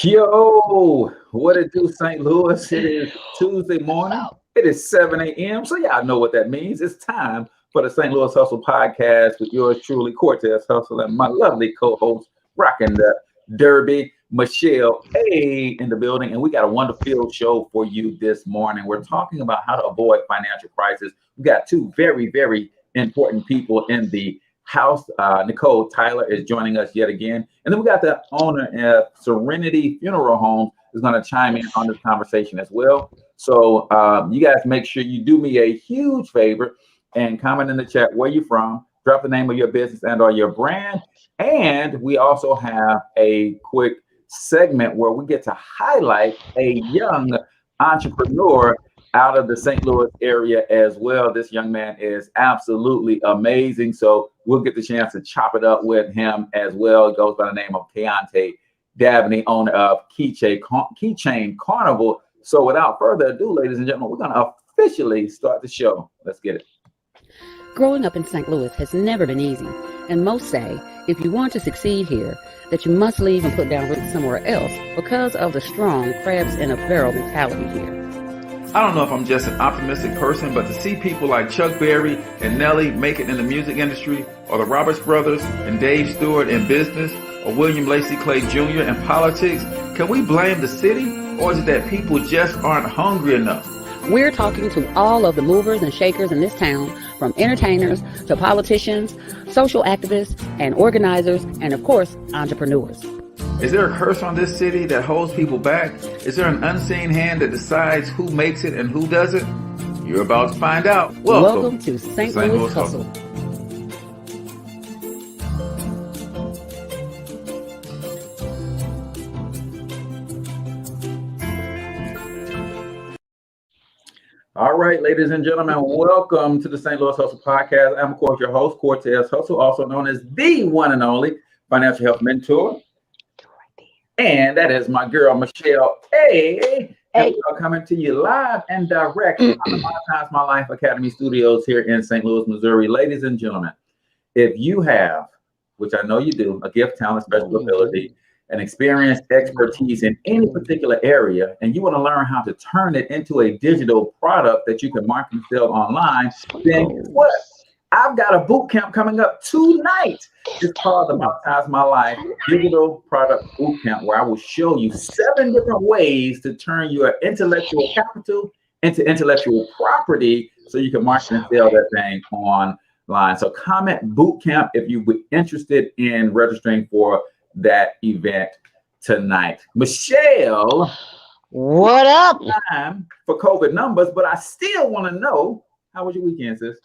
Yo, what it do, St. Louis? It is Tuesday morning. It is 7 a.m. So y'all know what that means. It's time for the St. Louis Hustle podcast with yours truly, Cortez Hustle, and my lovely co-host, rocking the Derby, Michelle A in the building. And we got a wonderful show for you this morning. We're talking about how to avoid financial crisis. We got two very, very important people in the house. Nicole Tyler is joining us yet again. And then we got the owner of Serenity Funeral Home is going to chime in on this conversation as well. So you guys make sure you do me a huge favor and comment in the chat where you're from, drop the name of your business and or your brand. And we also have a quick segment where we get to highlight a young entrepreneur out of the St. Louis area as well. This young man is absolutely amazing. So we'll get the chance to chop it up with him as well. It goes by the name of Keontae Dabney, owner of Keychain Carnival. So without further ado, ladies and gentlemen, we're going to officially start the show. Let's get it. Growing up in St. Louis has never been easy. And most say, if you want to succeed here, that you must leave and put down roots somewhere else because of the strong crabs in a barrel mentality here. I don't know if I'm just an optimistic person, but to see people like Chuck Berry and Nelly make it in the music industry, or the Roberts brothers and Dave Stewart in business, or William Lacey Clay Jr. in politics, can we blame the city, or is it that people just aren't hungry enough? We're talking to all of the movers and shakers in this town, from entertainers to politicians, social activists and organizers, and of course, entrepreneurs. Is there a curse on this city that holds people back? Is there an unseen hand that decides who makes it and who doesn't? You're about to find out. Welcome to St. Louis Hustle. All right, ladies and gentlemen, welcome to the St. Louis Hustle podcast. I'm, of course, your host, Cortez Hustle, also known as the one and only financial health mentor. And that is my girl, Michelle A. And we are coming to you live and direct on the Monetize My Life Academy studios here in St. Louis, Missouri. Ladies and gentlemen, if you have, which I know you do, a gift, talent, special ability, and experience, expertise in any particular area, and you want to learn how to turn it into a digital product that you can market and sell online, then guess what? I've got a boot camp coming up tonight. It's called the Monetize My Life Digital Product Boot Camp, where I will show you 7 different ways to turn your intellectual capital into intellectual property so you can market and sell that thing online. So comment boot camp if you were interested in registering for that event tonight. Michelle, what up? Time for COVID numbers, but I still want to know, how was your weekend, sis?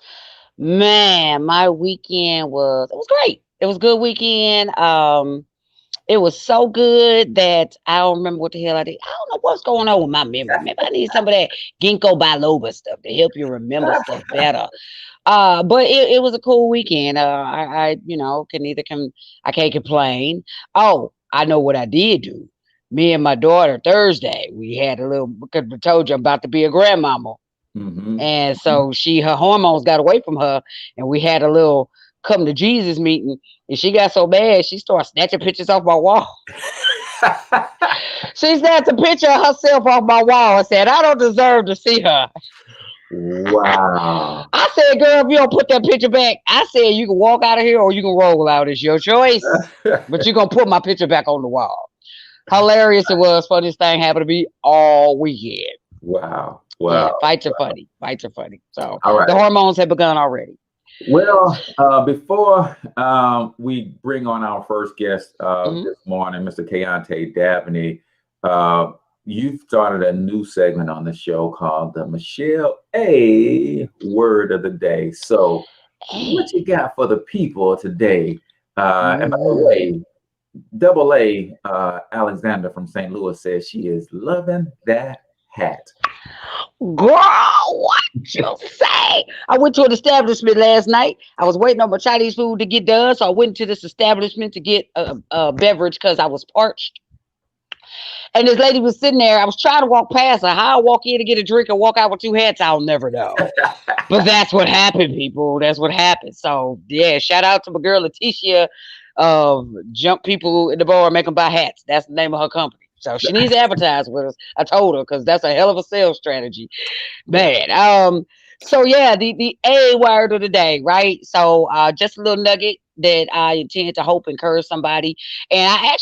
Man, my weekend was great. It was a good weekend. It was so good that I don't remember what the hell I did. I don't know what's going on with my memory. Maybe I need some of that ginkgo biloba stuff to help you remember stuff better. But it was a cool weekend. I can't complain. Oh, I know what I did do. Me and my daughter Thursday, we had a little, because I told you I'm about to be a grandmama. And so her hormones got away from her, and we had a little come to Jesus meeting, and she got so bad she started snatching pictures off my wall. She snatched a picture of herself off my wall and said, "I don't deserve to see her." Wow. I said, "Girl, if you don't put that picture back," I said, "you can walk out of here or you can roll out. It's your choice. But you're gonna put my picture back on the wall." Hilarious it was. Funniest thing happened to me all weekend. Wow. Yeah, fights are funny. Fights are funny. So right. The hormones have begun already. Well, before we bring on our first guest this morning, Mr. Keontae Dabney, you've started a new segment on the show called the Michelle A Word of the Day. So what you got for the people today? And by the way, Double A Alexander from St. Louis says she is loving that hat. Girl, what you say? I went to an establishment last night. I was waiting on my Chinese food to get done, so I went to this establishment to get a beverage because I was parched. And this lady was sitting there. I was trying to walk past her. How I walk in to get a drink and walk out with 2 hats, I'll never know. But that's what happened, people. That's what happened. So, yeah, shout out to my girl Leticia. Jump people in the bar and make them buy hats. That's the name of her company. So she needs to advertise with us. I told her, because that's a hell of a sales strategy, man. So yeah, the A word of the day, right? So just a little nugget that I intend to hope encourage somebody. And I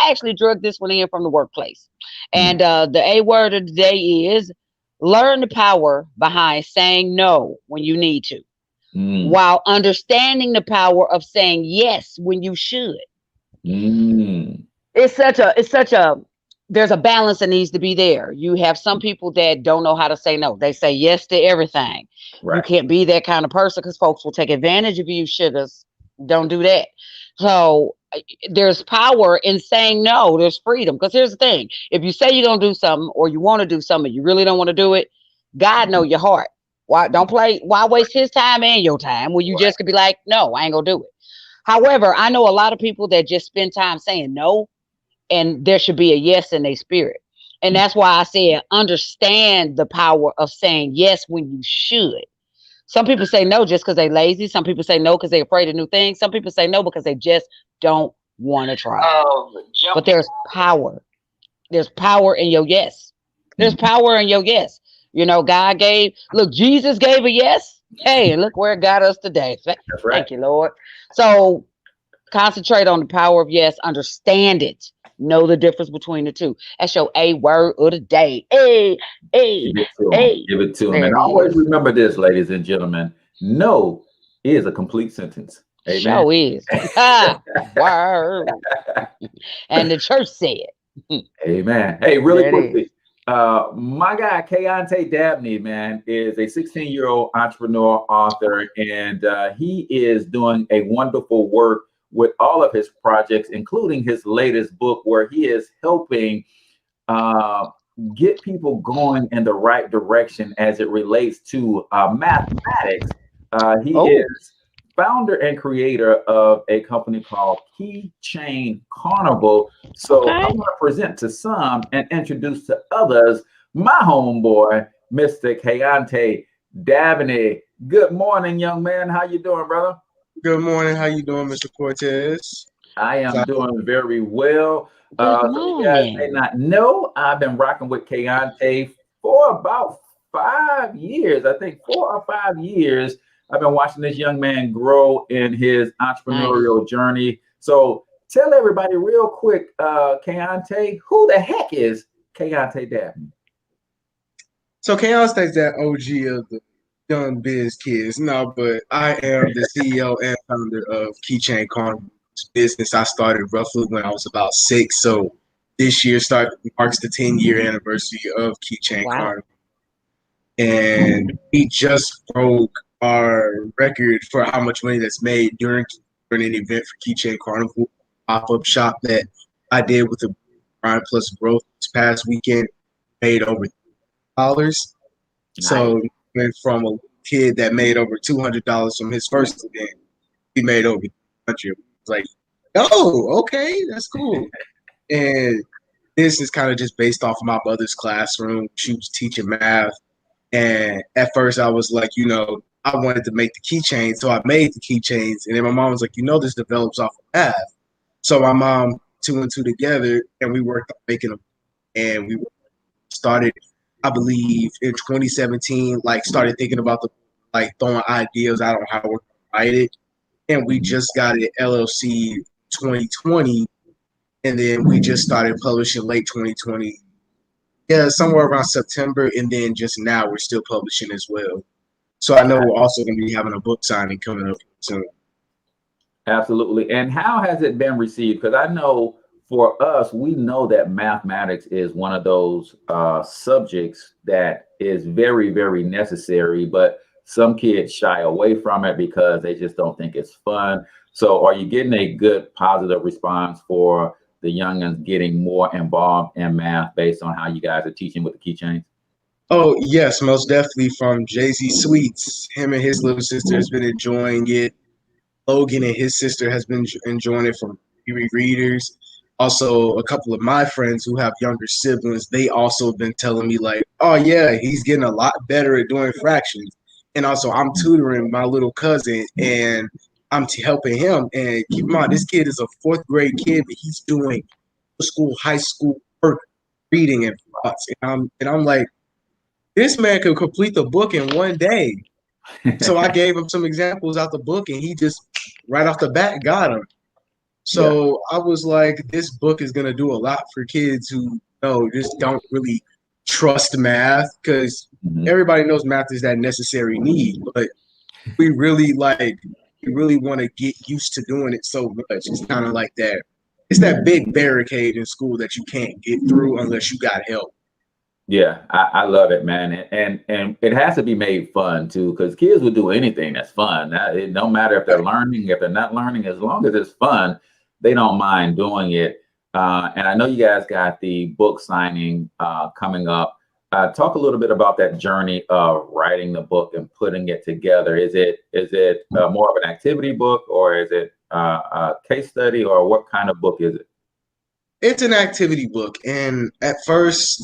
actually drug this one in from the workplace. And the A word of the day is learn the power behind saying no when you need to, while understanding the power of saying yes when you should. It's such a there's a balance that needs to be there. You have some people that don't know how to say no. They say yes to everything. Right. You can't be that kind of person, because folks will take advantage of you, sugars. Don't do that. So there's power in saying no. There's freedom. Because here's the thing. If you say you're going to do something, or you want to do something, you really don't want to do it, God know your heart. Why waste his time and your time when you just could be like, no, I ain't going to do it. However, I know a lot of people that just spend time saying no, and there should be a yes in their spirit. And that's why I said understand the power of saying yes when you should. Some people say no just because they're lazy. Some people say no because they're afraid of new things. Some people say no because they just don't want to try. But there's power. There's power in your yes. There's power in your yes. You know, Jesus gave a yes. Hey, and look where it got us today. Thank you, Lord. So concentrate on the power of yes. Understand it. Know the difference between the two. That's your A word of the day. Give it to him. And always remember this, ladies and gentlemen. No is a complete sentence. Amen. Sure is. Word. And the church said. Amen. Hey, really quickly. My guy, Keontae Dabney, man, is a 16-year-old entrepreneur, author, and he is doing a wonderful work with all of his projects, including his latest book, where he is helping get people going in the right direction as it relates to mathematics. He is founder and creator of a company called Keychain Carnival. So I'm going to present to some and introduce to others my homeboy, Mr. Keontae Dabney. Good morning, young man. How you doing, brother? Good morning. How you doing, Mr. Cortez? I am doing very well. So you guys may not know, I've been rocking with Keontae for about 5 years. I think 4 or 5 years. I've been watching this young man grow in his entrepreneurial journey. So tell everybody real quick, Keontae, who the heck is Keontae Dabney? So Keontae's that OG of the young biz kids. No, but I am the CEO and founder of Keychain Carnival business. I started roughly when I was about 6. So this year marks the 10-year anniversary of Keychain Carnival. And we just broke our record for how much money that's made during an event for Keychain Carnival pop-up shop that I did with the Grind Plus Growth this past weekend. Made over $200. Nice. So went from a kid that made over $200 from his first event, he made over $100. Like, oh, okay, that's cool. And this is kind of just based off of my mother's classroom. She was teaching math. And at first I was like, I wanted to make the keychains. So I made the keychains. And then my mom was like, this develops off of math. So my mom, 2 and 2 together, and we worked on making them. And we started, I believe, in 2017, started thinking about throwing ideas out on how we're going to write it. And we just got it LLC 2020. And then we just started publishing late 2020. Yeah, somewhere around September, and then just now we're still publishing as well. So I know we're also going to be having a book signing coming up soon. Absolutely. And how has it been received? Because I know for us, we know that mathematics is one of those subjects that is very, very necessary, but some kids shy away from it because they just don't think it's fun. So are you getting a good positive response for the youngins getting more involved in math based on how you guys are teaching with the keychains? Oh, yes, most definitely. From Jay-Z Sweets, him and his little sister has been enjoying it. Logan and his sister has been enjoying it from readers. Also, a couple of my friends who have younger siblings, they also have been telling me oh yeah, he's getting a lot better at doing fractions. And also I'm tutoring my little cousin and I'm helping him. And keep in mind, this kid is a 4th grade kid, but he's doing school, high school work reading and thoughts. And I'm like, this man could complete the book in one day. So I gave him some examples out the book, and he just right off the bat got them. So I was like, this book is gonna do a lot for kids who just don't really trust math, because everybody knows math is that necessary need, but we really want to get used to doing it so much. It's kind of like that. It's that big barricade in school that you can't get through unless you got help. Yeah, I love it, man, and it has to be made fun too, because kids will do anything that's fun. It no matter if they're learning, if they're not learning, as long as it's fun, they don't mind doing it. And I know you guys got the book signing coming up. Talk a little bit about that journey of writing the book and putting it together. Is it more of an activity book, or is it a case study, or what kind of book is it? It's an activity book, and at first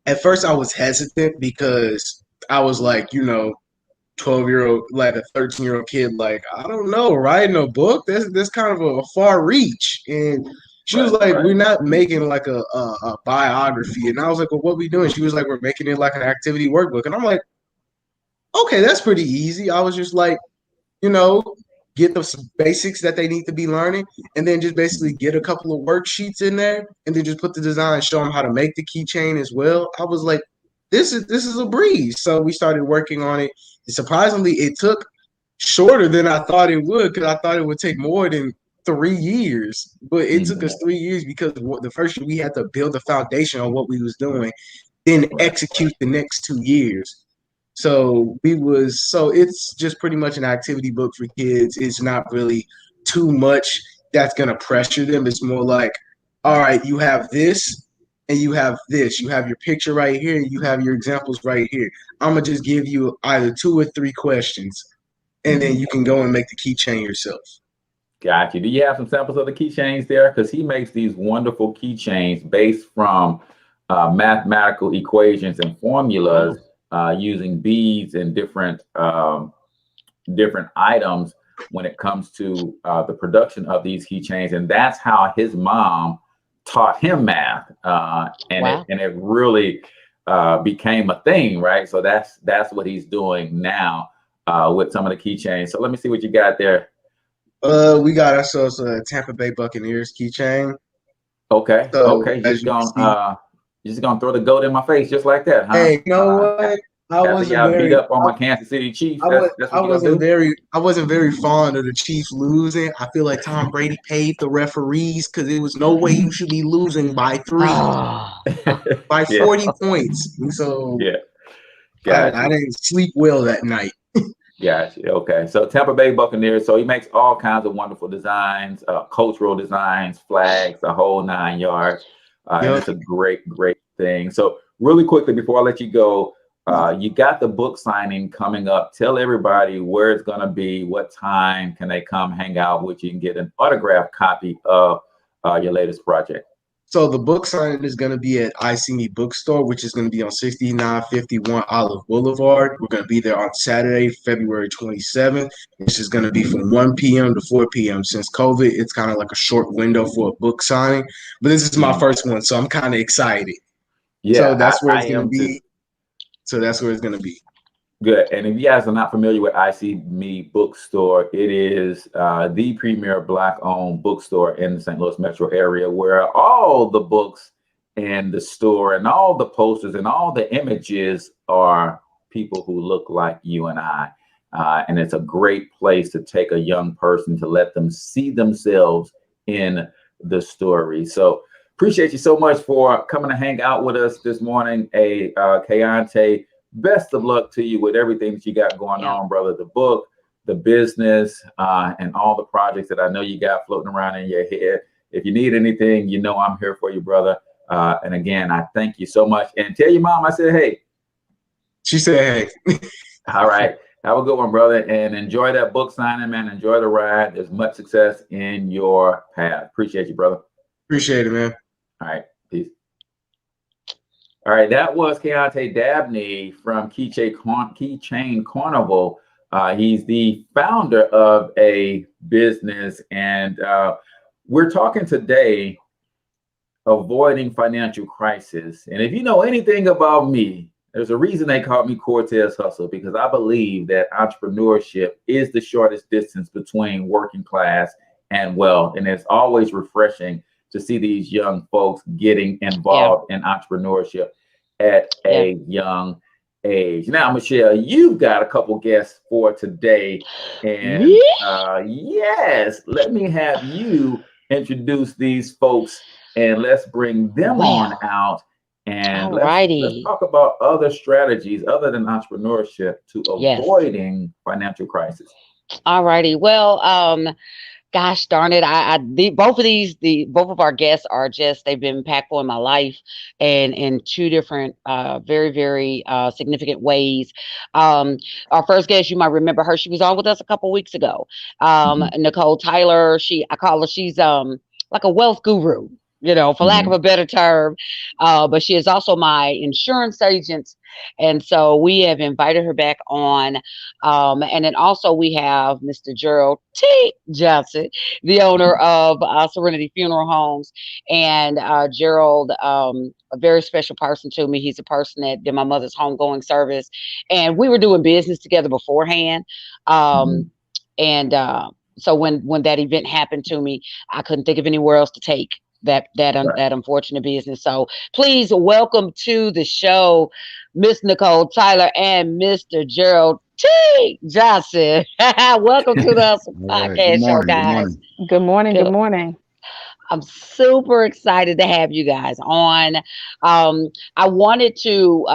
I was hesitant because I was like, 12-year-old, like a 13-year-old kid, like, I don't know, writing a book, that's kind of a far reach. And she was like, we're not making like a biography. And I was like, well, what are we doing? She was like, we're making it like an activity workbook. And I'm like, okay, that's pretty easy. I was just like, get the basics that they need to be learning, and then just basically get a couple of worksheets in there, and then just put the design, show them how to make the keychain as well. I was like, this is a breeze. So we started working on it. And surprisingly, it took shorter than I thought it would, because I thought it would take more than 3 years, but it took us 3 years because the first year we had to build a foundation on what we was doing, then execute the next 2 years. So it's just pretty much an activity book for kids. It's not really too much that's going to pressure them. It's more like, all right, you have this and you have this. You have your picture right here. You have your examples right here. I'm going to just give you either 2 or 3 questions, and then you can go and make the keychain yourself. Got you. Do you have some samples of the keychains there? Because he makes these wonderful keychains based from mathematical equations and formulas. Using beads and different items when it comes to the production of these keychains, and that's how his mom taught him math, and it really became a thing, right? So that's what he's doing now with some of the keychains. So let me see what you got there. We got ourselves a Tampa Bay Buccaneers keychain. Okay, so, okay, you're just gonna throw the goat in my face just like that, huh? Hey, you know what? I wasn't beat up on my Kansas City Chiefs. I wasn't very fond of the Chiefs losing. I feel like Tom Brady paid the referees, because there was no way you should be losing by 3, by 40 points. And so I didn't sleep well that night. Gotcha. Okay. So Tampa Bay Buccaneers. So he makes all kinds of wonderful designs, cultural designs, flags, the whole 9 yards. And it's a great thing. So really quickly before I let you go, you got the book signing coming up. Tell everybody where it's going to be, what time can they come hang out with you and get an autographed copy of your latest project. So the book signing is going to be at I See Me Bookstore, which is going to be on 6951 Olive Boulevard. We're going to be there on Saturday, February 27th. This is going to be from 1 p.m. to 4 p.m. Since COVID, it's kind of like a short window for a book signing. But this is my first one, so I'm kind of excited. Yeah, so that's where it's going to be. So that's where it's going to be. Good. And if you guys are not familiar with I See Me Bookstore, it is the premier Black-owned bookstore in the St. Louis metro area, where all the books in the store and all the posters and all the images are people who look like you and I. And it's a great place to take a young person to let them see themselves in the story. So appreciate you so much for coming to hang out with us this morning, Keontae. Best of luck to you with everything that you got going on, brother. The book, the business, and all the projects that I know you got floating around in your head. If you need anything, you know I'm here for you, brother. And again, I thank you so much. And tell your mom I said hey. She said hey. All right. Have a good one, brother. And enjoy that book signing, man. Enjoy the ride. There's much success in your path. Appreciate you, brother. Appreciate it, man. All right. Peace. All right, that was Keontae Dabney from Keychain Carnival. He's the founder of a business, and we're talking today avoiding financial crisis. And if you know anything about me, there's a reason they call me Cortez Hustle, because I believe that entrepreneurship is the shortest distance between working class and wealth. And it's always refreshing to see these young folks getting involved in entrepreneurship at a young age. Now, Michelle, you've got a couple guests for today. And yes, let me have you introduce these folks and let's bring them on out. And let's talk about other strategies other than entrepreneurship to avoiding financial crisis. All righty. Well, gosh darn it. Both of our guests are they've been impactful in my life and in two different, very, very significant ways. Our first guest, you might remember her. She was on with us a couple weeks ago. Nicole Tyler, she's like a wealth guru, for lack of a better term. But she is also my insurance agent. And so we have invited her back on. And then also we have Mr. Gerald Johnson, the owner of Serenity Funeral Homes. And Gerald, a very special person to me. He's a person that did my mother's homegoing service. And we were doing business together beforehand. And so when that event happened to me, I couldn't think of anywhere else to take that unfortunate business. So please welcome to the show, Miss Nicole Tyler and Mr. Gerald Johnson. Welcome to the podcast show, guys. Good morning. Good morning. I'm super excited to have you guys on. I wanted to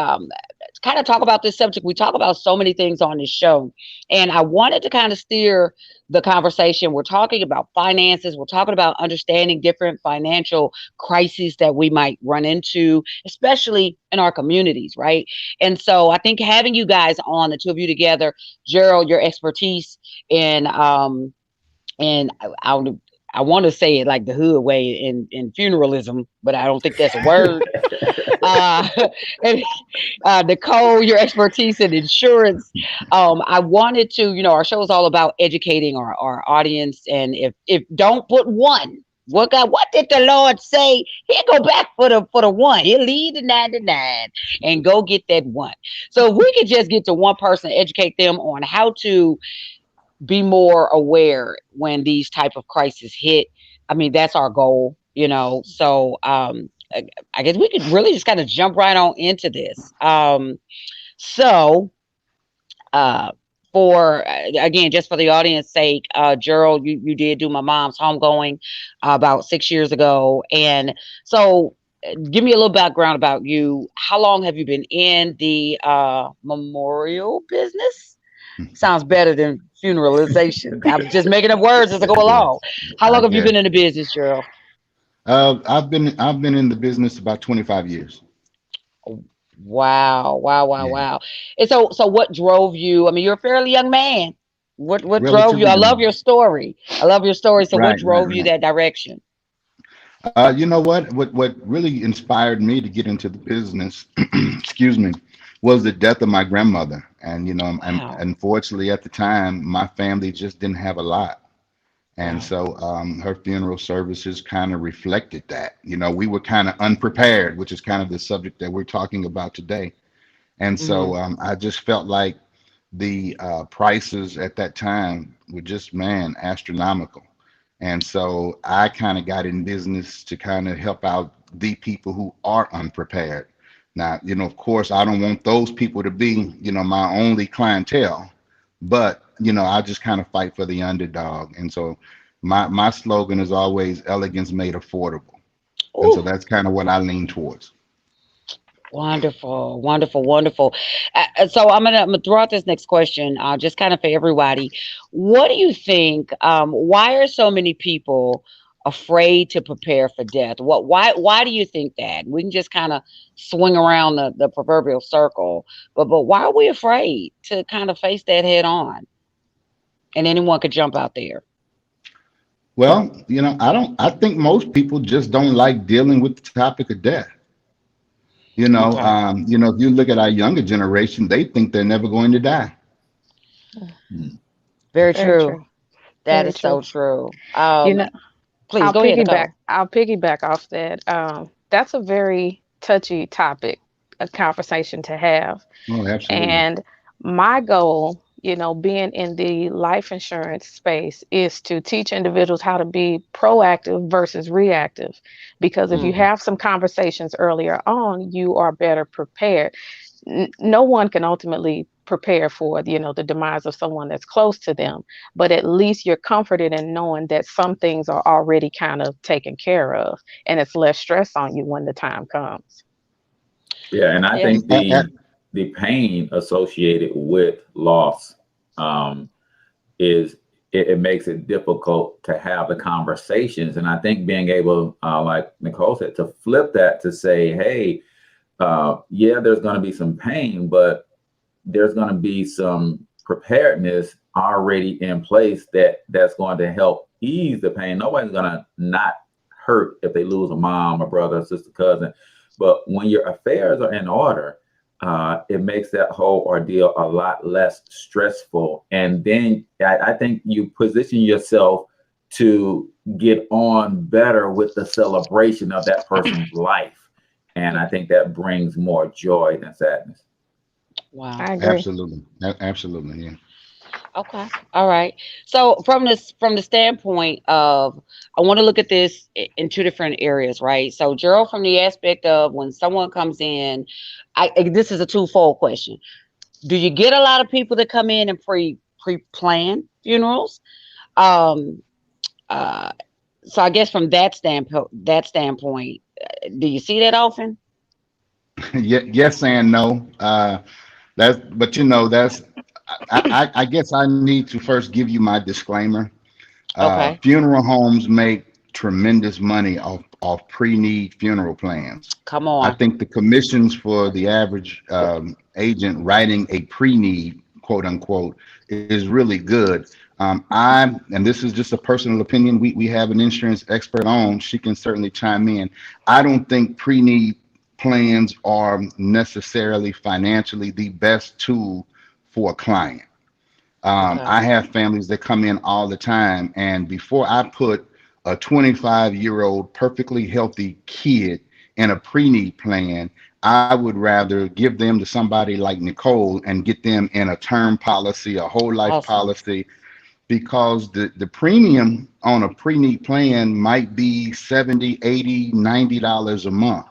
kind of talk about this subject. We talk about so many things on this show, and I wanted to kind of steer the conversation. We're talking about finances. We're talking about understanding different financial crises that we might run into, especially in our communities, right? And so I think having you guys on, the two of you together, Gerald, your expertise in I want to say it like the hood way in funeralism, but I don't think that's a word. And Nicole, your expertise in insurance. I wanted to, our show is all about educating our audience. And if don't put one, what did the Lord say? He'll go back for the one. He'll leave the 99 and go get that one. So if we could just get to one person, educate them on how to be more aware when these type of crises hit. I mean, that's our goal, so I guess we could really just kind of jump right on into this. Just for the audience sake, Gerald, you did do my mom's homegoing about 6 years ago. And so give me a little background about you. How long have you been in the memorial business? Sounds better than funeralization. I'm just making up words as I go along. How long have you been in the business, Gerald? I've been in the business about 25 years. Wow. And so what drove you? I mean, you're a fairly young man. What drove you? I love your story. So what drove you that direction? You know what really inspired me to get into the business, excuse me, was the death of my grandmother. And, unfortunately at the time, my family just didn't have a lot. And so her funeral services kind of reflected that. We were kind of unprepared, which is kind of the subject that we're talking about today. And so I just felt like the prices at that time were just, astronomical. And so I kind of got in business to kind of help out the people who are unprepared. Now, of course, I don't want those people to be, my only clientele, but, I just kind of fight for the underdog. And so my slogan is always elegance made affordable. Ooh. And so that's kind of what I lean towards. Wonderful. So I'm gonna throw out this next question, just kind of for everybody. What do you think? Why are so many people afraid to prepare for death? Why do you think that? We can just kind of swing around the proverbial circle, but why are we afraid to kind of face that head on? And anyone could jump out there. Well, I think most people just don't like dealing with the topic of death. If you look at our younger generation, they think they're never going to die. Very true. That is so true. Please go ahead, Nicole. I'll piggyback off that. That's a very touchy topic, a conversation to have. Oh, absolutely. And my goal, being in the life insurance space, is to teach individuals how to be proactive versus reactive. Because if you have some conversations earlier on, you are better prepared. No one can ultimately prepare for the demise of someone that's close to them, but at least you're comforted in knowing that some things are already kind of taken care of, and it's less stress on you when the time comes. Yeah, and I think the pain associated with loss is it makes it difficult to have the conversations. And I think being able, like Nicole said, to flip that to say, hey, yeah, there's going to be some pain, but there's going to be some preparedness already in place that's going to help ease the pain. Nobody's going to not hurt if they lose a mom, a brother, a sister, cousin. But when your affairs are in order, it makes that whole ordeal a lot less stressful. And then I think you position yourself to get on better with the celebration of that person's life. And I think that brings more joy than sadness. Wow. I agree. Absolutely. Absolutely. Yeah. Okay. All right. So from the standpoint of, I want to look at this in two different areas, right? So Gerald, from the aspect of when someone comes in, this is a twofold question. Do you get a lot of people that come in and pre-plan funerals? So I guess from that standpoint, do you see that often? Yes and no. I guess I need to first give you my disclaimer. Okay. Funeral homes make tremendous money off pre-need funeral plans. Come on. I think the commissions for the average agent writing a pre-need, quote unquote, is really good. And this is just a personal opinion. We have an insurance expert on. She can certainly chime in. I don't think pre-need plans are necessarily financially the best tool for a client. I have families that come in all the time, and before I put a 25-year-old perfectly healthy kid in a pre-need plan, I would rather give them to somebody like Nicole and get them in a term policy, a whole life policy, because the premium on a pre-need plan might be $70, $80, $90 a month.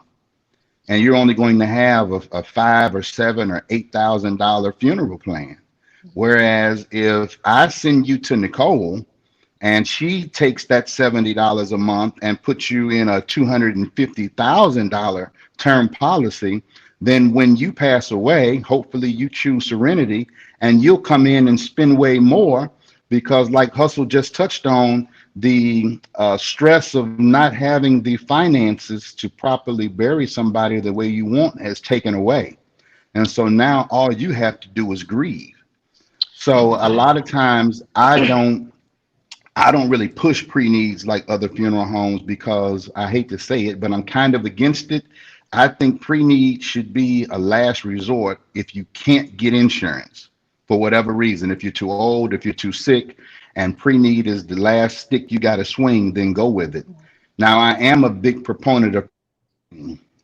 And you're only going to have a $5,000 or $7,000 or $8,000 funeral plan. Whereas if I send you to Nicole and she takes that $70 a month and puts you in a $250,000 term policy, then when you pass away, hopefully you choose Serenity and you'll come in and spend way more, because like Hustle just touched on, the stress of not having the finances to properly bury somebody the way you want has taken away. And so now all you have to do is grieve. So a lot of times I don't really push pre-needs like other funeral homes, because I hate to say it, but I'm kind of against it. I think pre-need should be a last resort if you can't get insurance for whatever reason. If you're too old, if you're too sick, and pre-need is the last stick you got to swing, then go with it. Now, I am a big proponent of,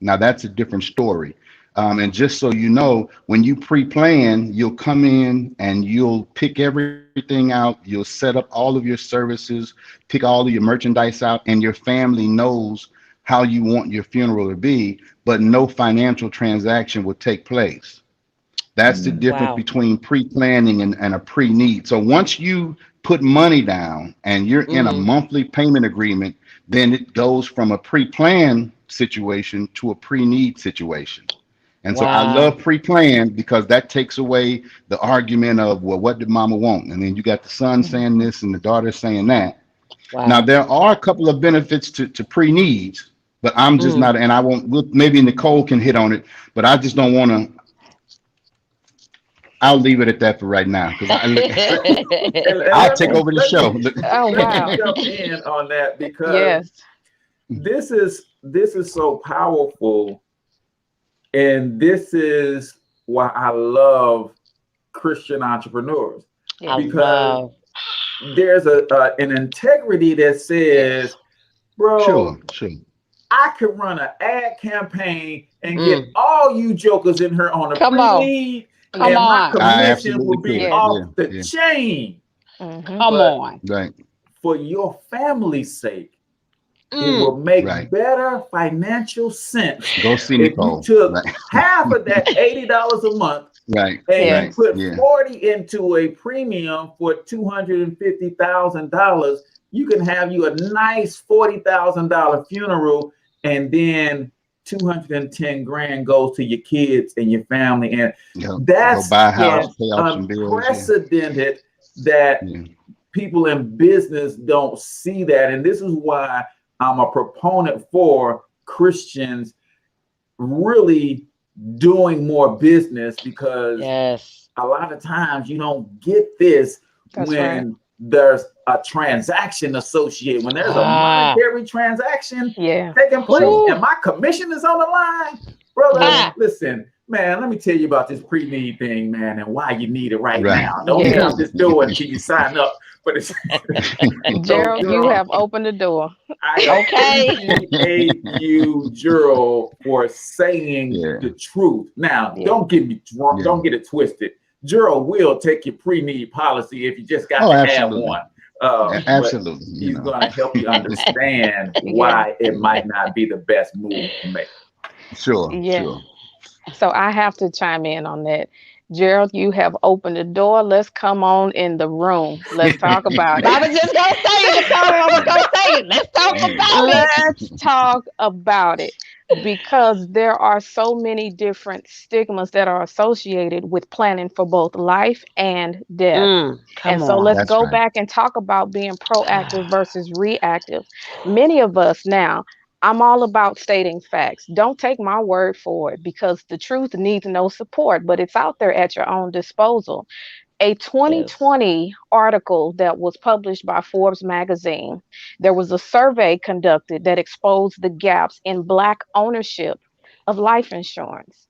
now that's a different story. And just so you know, when you pre-plan, you'll come in and you'll pick everything out. You'll set up all of your services, pick all of your merchandise out, and your family knows how you want your funeral to be, but no financial transaction will take place. That's the difference between pre-planning and a pre-need. So once you put money down and you're in a monthly payment agreement, then it goes from a pre-plan situation to a pre-need situation. And so I love pre-plan, because that takes away the argument of, well, what did mama want? And then you got the son saying this and the daughter saying that. Now, there are a couple of benefits to pre-needs, but I'm just not, and I won't, maybe Nicole can hit on it, but I just don't want to. I'll leave it at that for right now, because I'll take over the show. Oh, wow. Let me jump in on that, because this is so powerful, and this is why I love Christian entrepreneurs, because there's an integrity that says bro. Sure. I could run an ad campaign and get all you jokers in here on a pre-need, and my commission will be off the chain. Come on. Right. For your family's sake, it will make better financial sense. Go see if Nicole. you took half of that $80 a month, and you put 40 into a premium for $250,000. You can have you a nice $40,000 funeral, and then 210 grand goes to your kids and your family, and that's unprecedented. That people in business don't see that, and this is why I'm a proponent for Christians really doing more business, because a lot of times you don't get this when there's a transaction associated, when there's a monetary transaction taking place, and my commission is on the line, brother. Listen, man, let me tell you about this pre-need thing, man, and why you need it right now. Don't get out this door until you sign up for this. Gerald, you have opened the door. I appreciate you, Gerald, for saying the truth. Now, don't get me drunk. Don't get it twisted. Gerald will take your pre-need policy if you just got to have one. Absolutely. He's going to help you understand why it might not be the best move to make. Sure. So I have to chime in on that. Gerald, you have opened the door. Let's come on in the room. Let's talk about it. I was just going to say it, Nicole. I was going to say it. Let's talk about it. Let's talk about it. Because there are so many different stigmas that are associated with planning for both life and death. Let's go back and talk about being proactive versus reactive. Many of us now, I'm all about stating facts. Don't take my word for it, because the truth needs no support, but it's out there at your own disposal. A 2020 article that was published by Forbes magazine, there was a survey conducted that exposed the gaps in Black ownership of life insurance.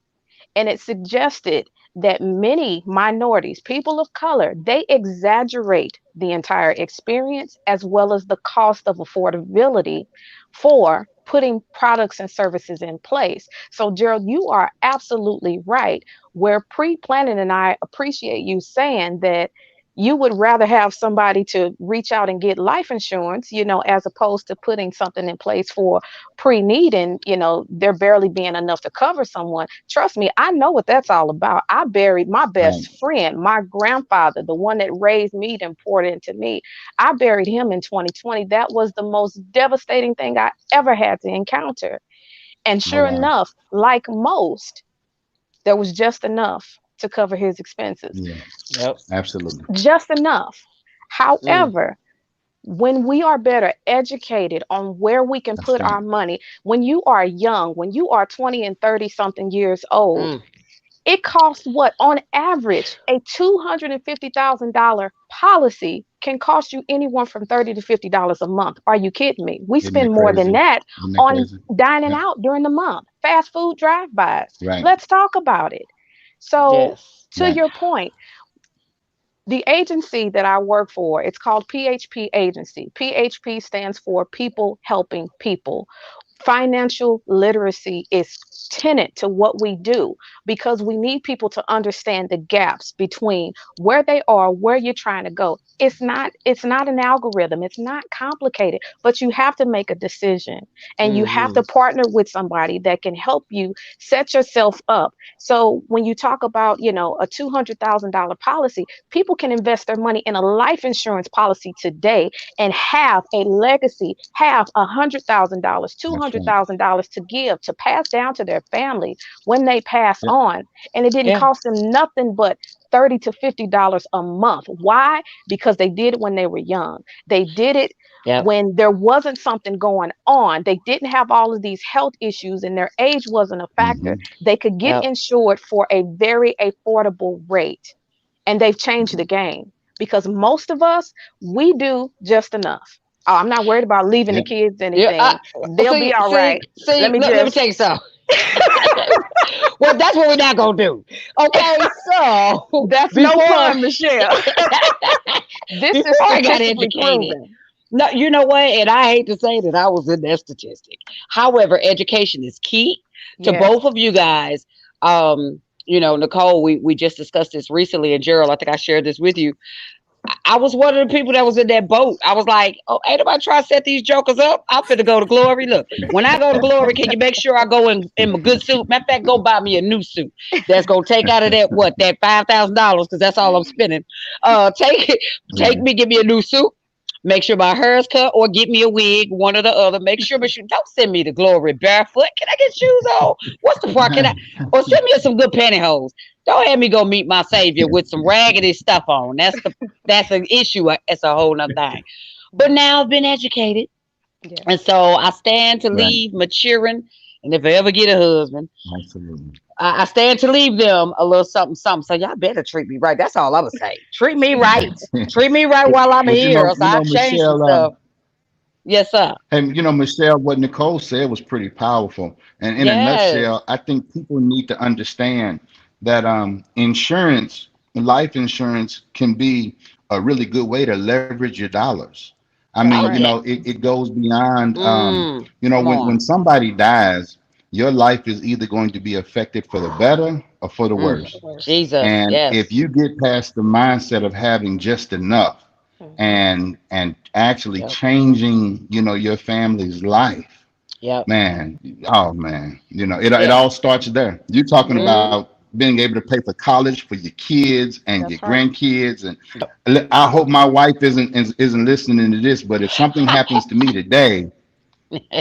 And it suggested that many minorities, people of color, they exaggerate the entire experience as well as the cost of affordability for putting products and services in place. So, Gerald, you are absolutely right. Where pre-planning, and I appreciate you saying that you would rather have somebody to reach out and get life insurance, as opposed to putting something in place for pre-need, and, there barely being enough to cover someone. Trust me, I know what that's all about. I buried my best friend, my grandfather, the one that raised me and poured into me. I buried him in 2020. That was the most devastating thing I ever had to encounter. And sure enough, like most, there was just enough to cover his expenses. Absolutely. Just enough. However, when we are better educated on where we can put our money, when you are young, when you are 20 and 30 something years old, it costs what? On average, a $250,000 policy can cost you anywhere from $30 to $50 a month. Are you kidding me? We spend more than that on dining out during the month, fast food drive-bys. Let's talk about it. So to your point, the agency that I work for, it's called PHP Agency. PHP stands for People Helping People. Financial literacy is tenet to what we do, because we need people to understand the gaps between where they are, where you're trying to go. It's not an algorithm. It's not complicated, but you have to make a decision, and you have to partner with somebody that can help you set yourself up. So when you talk about, a $200,000 policy, people can invest their money in a life insurance policy today and have a legacy, have $100,000, $200,000 to give, to pass down to their family when they pass on. And it didn't cost them nothing but $30 to $50 a month. Why? Because they did it when they were young. They did it when there wasn't something going on. They didn't have all of these health issues, and their age wasn't a factor. They could get insured for a very affordable rate. And they've changed the game, because most of us, we do just enough. Oh, I'm not worried about leaving the kids anything. They'll be all right. Let me tell you something. Well, that's what we're not going to do. Okay, so. That's no fun, Michelle. This is statistically proven. No, you know what? And I hate to say that I was in that statistic. However, education is key to Yes. both of you guys. Nicole, we just discussed this recently, and Gerald, I think I shared this with you. I was one of the people that was in that boat. I was like, oh, ain't nobody try to set these jokers up. I'm finna go to Glory. Look, when I go to Glory, can you make sure I go in my good suit? Matter of fact, go buy me a new suit. That's gonna take out of that that $5,000 because that's all I'm spending. Take me, give me a new suit. Make sure my hair is cut or get me a wig, one or the other. Make sure, but don't send me to Glory barefoot. Can I get shoes on? What's the part? Or send me some good pantyhose. Don't have me go meet my savior with some raggedy stuff on. That's an issue. It's a whole nother thing. But now I've been educated, Yes. and so I stand to leave maturing. And if I ever get a husband, Absolutely. I stand to leave them a little something, something. So y'all better treat me right. That's all I would say. Treat me right. Treat me right while I'm But here. So I've changed some Michelle, stuff. Yes, sir. and Michelle, what Nicole said was pretty powerful. And in a Yes. nutshell, I think people need to understand that insurance, life insurance, can be a really good way to leverage your dollars. I That's mean, right. it goes beyond, Come when on. somebody dies, your life is either going to be affected for the better or for the Mm. worse. Jesus. And if Yes. you get past the mindset of having just enough Mhm. and actually Yep. changing, your family's life, Yep. man, oh man, it Yeah. all starts there. You're talking Mm. about being able to pay for college for your kids and your That's right. grandkids. And I hope my wife isn't listening to this, but if something happens to me today,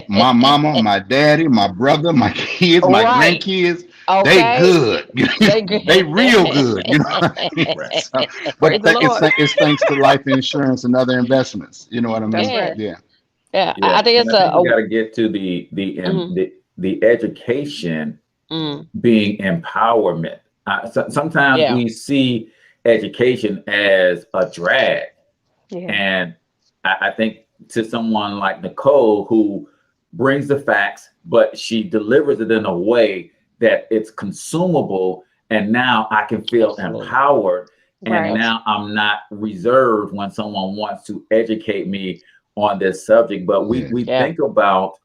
my mama, my daddy, my brother, my kids, my Right. grandkids, they Okay. good. They They good. real good. You know what I mean? Right. So, Praise but the Lord. it's thanks to life insurance and other investments. You know what I That's mean? Yeah. right. Yeah. Yeah. I Yeah, think and it's I think a we got to get to mhm, the education mm, being empowerment. Sometimes yeah. we see education as a drag, Yeah. and I think to someone like Nicole who brings the facts, but she delivers it in a way that it's consumable, and now I can feel Absolutely. empowered, and Right. now I'm not reserved when someone wants to educate me on this subject. But we Yeah. we Yeah. think about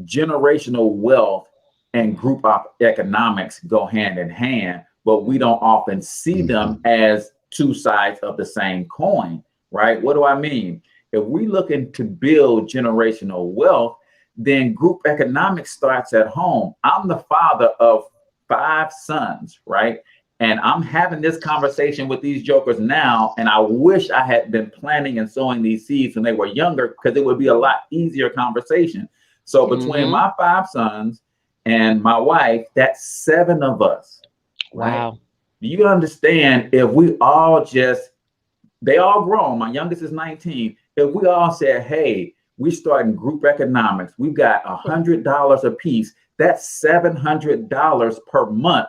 generational wealth and group economics go hand in hand, but we don't often see Hmm. them as two sides of the same coin, right? What do I mean? If we looking to build generational wealth, then group economics starts at home. I'm the father of 5 sons, right? And I'm having this conversation with these jokers now, and I wish I had been planting and sowing these seeds when they were younger, because it would be a lot easier conversation. So between Mm-hmm. my 5 sons and my wife, that's 7 of us, right? Wow. Do you understand if we all they all grown, my youngest is 19. If we all said, hey, we starting group economics, we've got $100 a piece, that's $700 per month.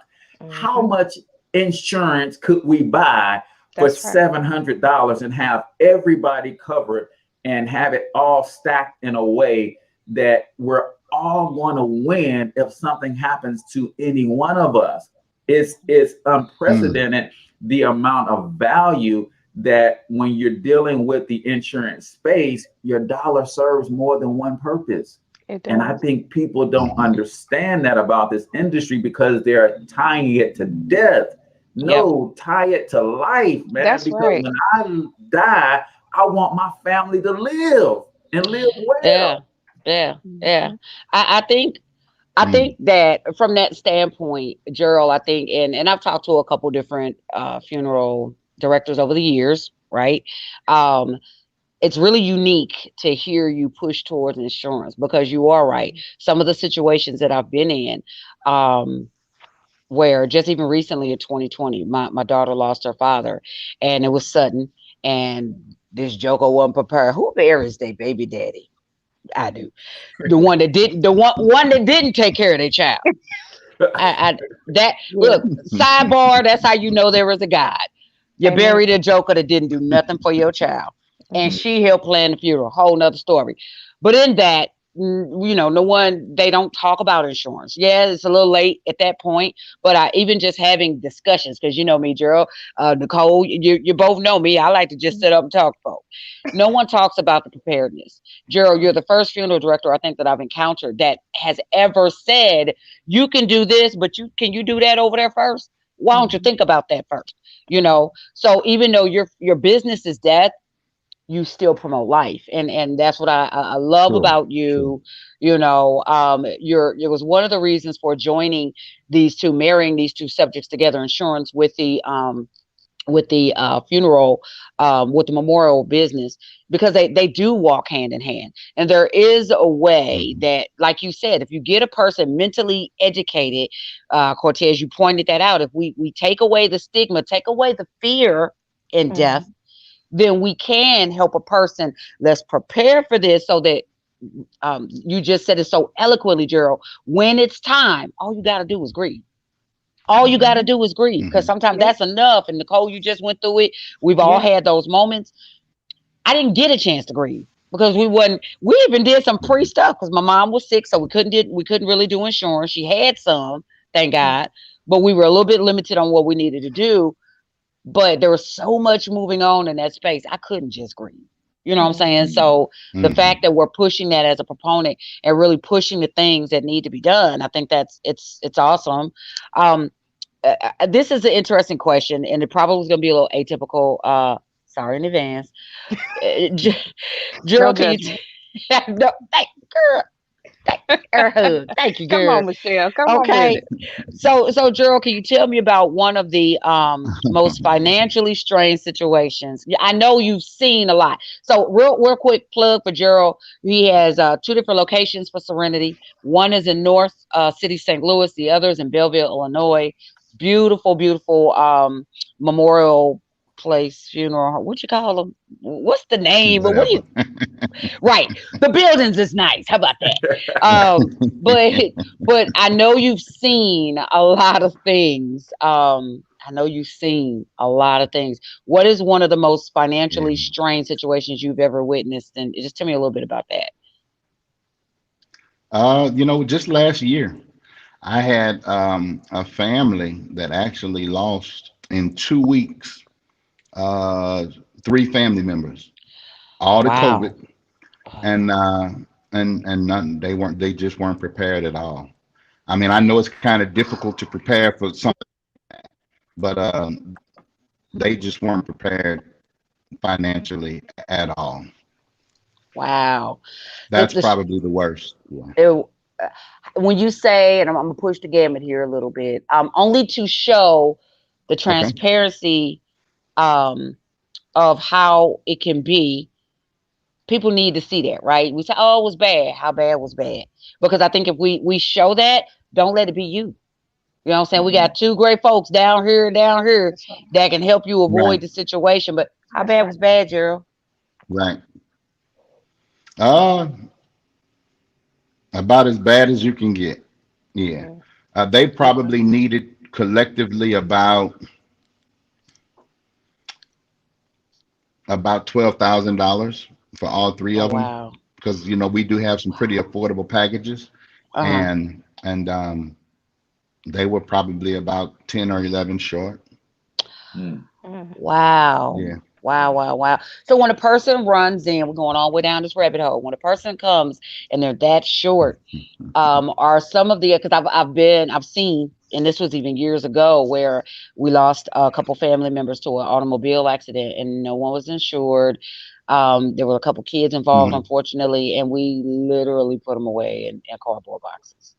How Mhm. much insurance could we buy for That's right. $700 and have everybody covered and have it all stacked in a way that we're all going to win if something happens to any one of us? It's Mm. unprecedented the amount of value that when you're dealing with the insurance space, your dollar serves more than one purpose. It And I does. think people don't Mhm. understand that about this industry because they're tying it to death. Yep. No, tie it to life, man. That's Because right. when I die, I want my family to live and live Yeah. well. Yeah. Yeah. Mhm. I think Mm. that from that standpoint, Gerald, I think, and I've talked to a couple different funeral directors over the years, right? Um, it's really unique to hear you push towards insurance because you are right. Some of the situations that I've been in, um, where just even recently in 2020, my daughter lost her father, and it was sudden, and this joker wasn't prepared. Who buries their baby daddy? I do. The one that didn't take care of their child. I that Yeah. look, sidebar, that's how you know there was a God. You Amen. buried a joker that didn't do nothing for your child. And Mhm. she helped plan the funeral, whole nother story. But in that, no one, they don't talk about insurance. Yeah, it's a little late at that point, but I even just having discussions, because you know me, Gerald, Nicole, you both know me. I like to just sit up and talk to folks. No one talks about the preparedness. Gerald, you're the first funeral director I think that I've encountered that has ever said, you can do this, but can you do that over there first? Why don't you think about that first? So even though your business is death, you still promote life, and that's what I love about you. It was one of the reasons for joining marrying these two subjects together, insurance with the funeral, with the memorial business, because they do walk hand in hand. And there is a way that, like you said, if you get a person mentally educated, Cortez, you pointed that out. If we take away the stigma, take away the fear in death, then we can help a person. Let's prepare for this, so that you just said it so eloquently, Gerald. When it's time, all you got to do is grieve. All you got to do is grieve, because sometimes that's enough. And Nicole, you just went through it. We've all had those moments. I didn't get a chance to grieve because we even did some pre stuff because my mom was sick, so we couldn't really do insurance. She had some, thank God, but we were a little bit limited on what we needed to do. But there was so much moving on in that space. I couldn't just grieve. You know what I'm saying? So the fact that we're pushing that as a proponent and really pushing the things that need to be done, I think it's awesome. This is an interesting question, and it probably is going to be a little atypical. Sorry in advance. Gerald, can you no, girl. Thank you, girl. Come on, Michelle. Come on. Okay. So Gerald, can you tell me about one of the most financially strained situations? I know you've seen a lot. So real quick plug for Gerald. He has 2 different locations for Serenity. One is in North City, St. Louis. The other is in Belleville, Illinois. Beautiful, beautiful memorial place, funeral. What you call them? What's the name? But right, the buildings is nice. How about that? But I know you've seen a lot of things. What is one of the most financially strained situations you've ever witnessed? And just tell me a little bit about that. Just last year, I had a family that actually lost in 2 weeks 3 family members, all to COVID, and none, they just weren't prepared at all. I mean, I know it's kind of difficult to prepare for something, but they just weren't prepared financially at all. Wow, that's probably the worst. When you say, and I'm gonna push the gamut here a little bit, only to show the transparency of how it can be, people need to see that, right? We say, oh, it was bad. How bad was bad? Because I think if we show that, don't let it be you. You know what I'm saying? We got 2 great folks down here that can help you avoid the situation. But how bad was bad, Gerald? Right. About as bad as you can get. Yeah. They probably needed collectively about $12,000 for all 3 of them. Wow. Because we do have some pretty affordable packages, and they were probably about 10 or 11 short. Wow. Yeah. Wow. So when a person runs in, we're going all the way down this rabbit hole. When a person comes and they're that short, are some of the, because I've seen, and this was even years ago, where we lost a couple family members to an automobile accident and no one was insured. There were a couple kids involved, unfortunately, and we literally put them away in cardboard boxes.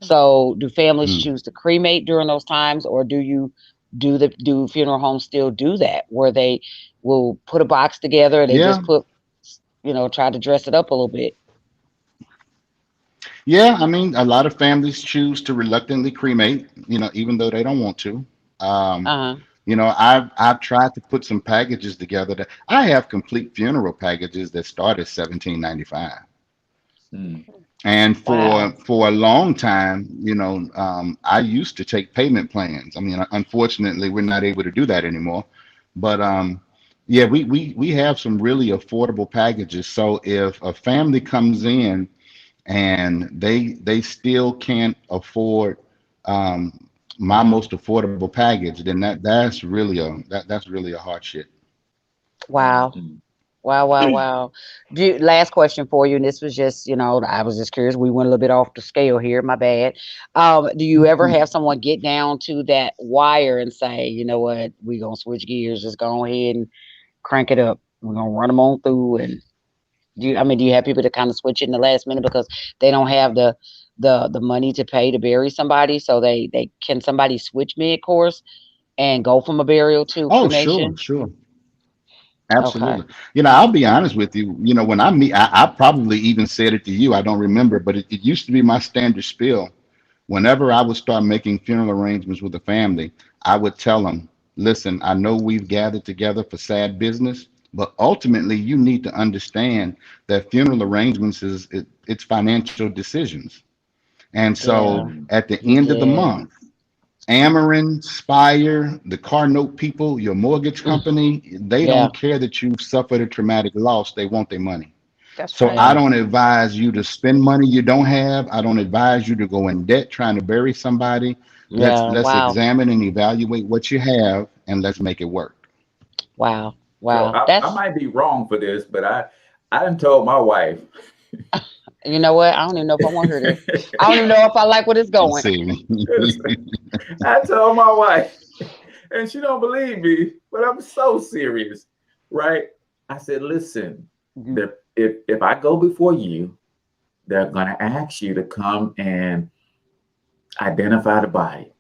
So do families choose to cremate during those times, or do funeral homes still do that, where they will put a box together and they just put, try to dress it up a little bit? Yeah, I mean, a lot of families choose to reluctantly cremate, even though they don't want to. I've tried to put some packages together. That I have complete funeral packages that start at $17.95. And for a long time, I used to take payment plans. I mean, unfortunately, we're not able to do that anymore. But we have some really affordable packages. So if a family comes in and they still can't afford my most affordable package, then that's really a hardship. Wow. Wow. Last question for you, and this was just, I was just curious. We went a little bit off the scale here. My bad. Do you ever have someone get down to that wire and say, you know what, we're gonna switch gears, just go ahead and crank it up. We're gonna run them on through. And do you have people that kind of switch it in the last minute because they don't have the money to pay to bury somebody? So they can somebody switch mid course and go from a burial to Oh, cremation? sure. Okay. Absolutely. I'll be honest with you. When I meet, I probably even said it to you. I don't remember, but it used to be my standard spiel. Whenever I would start making funeral arrangements with the family, I would tell them, listen, I know we've gathered together for sad business, but ultimately you need to understand that funeral arrangements it's financial decisions. And so Yeah. at the end of the Yeah. month, Amarin, Spire, the car note people, your mortgage company, they Yeah. don't care that you've suffered a traumatic loss. They want their money. That's So right. I Yeah. don't advise you to spend money you don't have. I don't advise you to go in debt trying to bury somebody. Yeah. Let's Wow. examine and evaluate what you have and let's make it work. Wow. So Wow. I That's, might be wrong for this, but I done told my wife. you know what? I don't even know if I want to hear this. I don't even know if I like where it's Let's going. see. I told my wife, and she don't believe me, but I'm so serious, right? I said, listen, Mhm. if I go before you, they're gonna ask you to come and identify the body.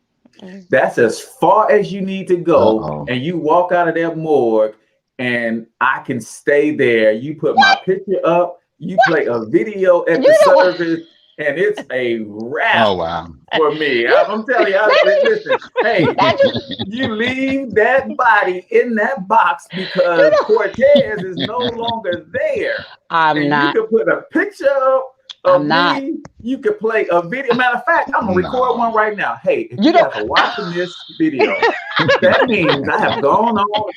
Mm. That's as far as you need to go, Uh-oh. and you walk out of that morgue, and I can stay there. You put my picture up, you play a video at the You know what? service, and it's a wrap Oh, wow. for me. You, I'm telling you, that listen, hey, just, you leave that body in that box you because know, Cortez is no longer there. I'm And you not. can put a picture up I'm of not. me. You can play a video. Matter of fact, I'm gonna record one No. right now. Hey, if You you know, guys are watching this video, that means I have gone on.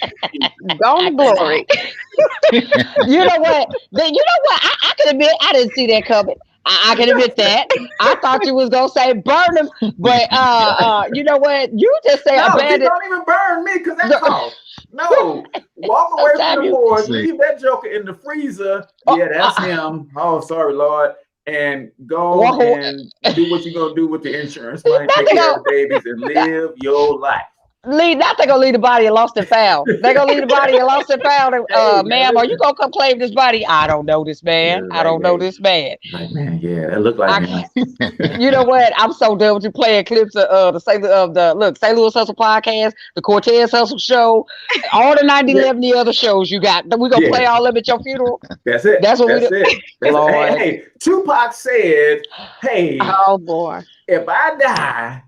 Gone I to cannot. glory. You know what? You know what? I can admit I didn't see that coming. I can admit that. I thought you was gonna say burn them, but you know what? You just say No, abandon. don't even burn me because that No, costs. No, walk away from sometimes the you. board, See, leave that joker in the freezer. Oh, Yeah, that's him. Oh, sorry, Lord. And go walk on away. and do what you're gonna do with the insurance money, Not take they care go of the babies, and live your life. leave. Not they gonna leave the body and lost and found. They gonna leave the body and lost and found. Hey, man, Ma'am, are you listen. gonna come claim this body? I don't know this man. I Like, don't know hey, this man. like, man, yeah, that looked like I him. You know what? I'm so done with you playing clips of the St. Louis Hustle podcast, the Cortez Hustle show, all the 90 Yeah, 11 the other shows you got. We gonna yeah, play all of them at your funeral. that's it. That's what we That's do. it. That's it. Hey, Lord, hey, Tupac said, hey, Oh boy. if I die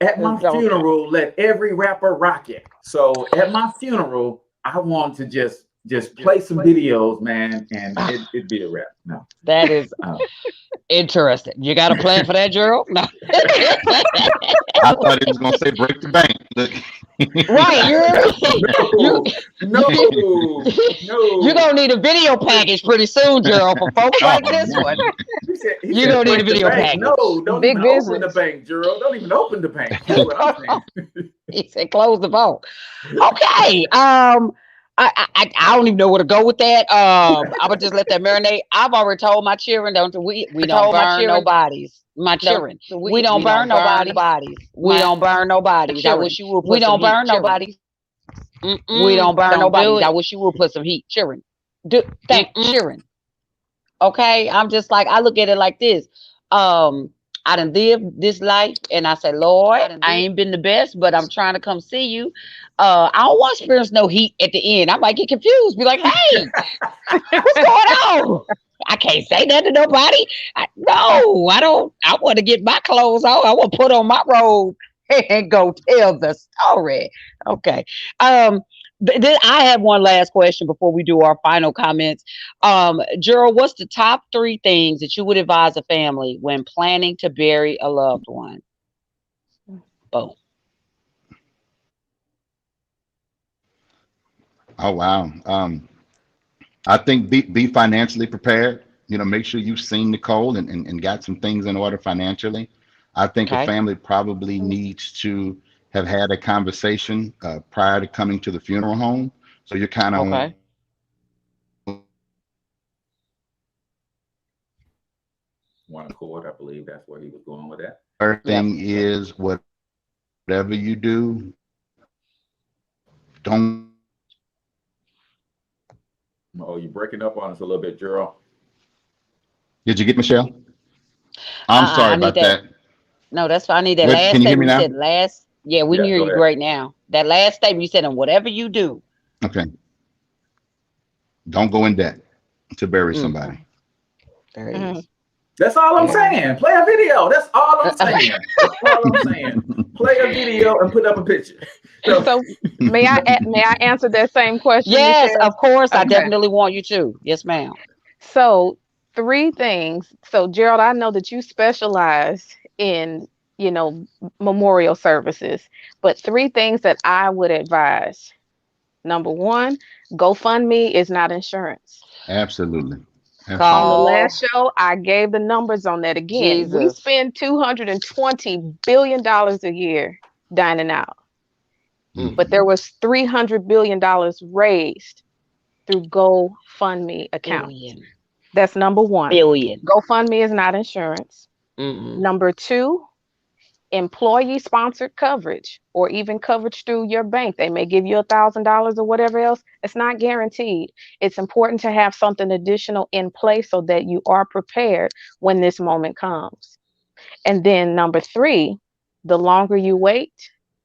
at my okay. funeral, let every rapper rock it. So at my funeral, I want to just play some videos, man, and it'd be a wrap. No. That is Uh, interesting. You got a plan for that, Gerald? No. I thought he was going to say break the bank. Look. Right, you no, no, you're no. gonna need a video package pretty soon, Gerald, for folks Oh, like this man. one. He You're said gonna need a break the video bank. package. No, don't Big even open the business. bank, Gerald. Don't even open the bank. That's what I'm saying. He said, "Close the phone." Okay. I don't even know where to go with that. I would just let that marinate. I've already told my children, we don't burn no bodies. My children, we don't burn no bodies. We don't burn no bodies. I wish you would put some heat. Children. We don't burn no bodies. I wish you would put some heat. Children, children. Okay, I'm just like I look at it like this. I done lived this life, and I said, Lord, I ain't been the best, but I'm trying to come see you. I don't want to experience no heat at the end. I might get confused, be like, hey, what's going on? I can't say that to nobody. No, I don't. I want to get my clothes on. I want to put on my robe and go tell the story. Okay. Then I have one last question before we do our final comments. Gerald, what's the top 3 things that you would advise a family when planning to bury a loved one? Boom. Oh, wow. I think be financially prepared. make sure you've seen Nicole and got some things in order financially. I think a family probably needs to have had a conversation prior to coming to the funeral home. So you're kind of one accord. I believe that's where he was going with that. First thing is, whatever you do, don't. Oh, you're breaking up on us a little bit, Gerald. Did you get Michelle? I'm sorry about that. No, that's fine. I need that last Can you hear me statement. now? You said yeah, we can hear you great now. That last statement you said, and whatever you do. Okay. Don't go in debt to bury somebody. There it is. That's all I'm saying. Play a video. That's all I'm saying. That's all I'm saying. Play a video and put up a picture. So may I answer that same question? Yes, Michelle? of course. Okay. I definitely want you to. Yes, ma'am. So 3 things. So Gerald, I know that you specialize in, memorial services, but 3 things that I would advise. Number 1, GoFundMe is not insurance. Absolutely. On the last show, I gave the numbers on that again. We spend $220 billion a year dining out. But there was $300 billion raised through GoFundMe account. That's number 1. GoFundMe is not insurance. Number 2, employee sponsored coverage, or even coverage through your bank. They may give you $1,000 or whatever else. It's not guaranteed. It's important to have something additional in place so that you are prepared when this moment comes. And then number 3, the longer you wait,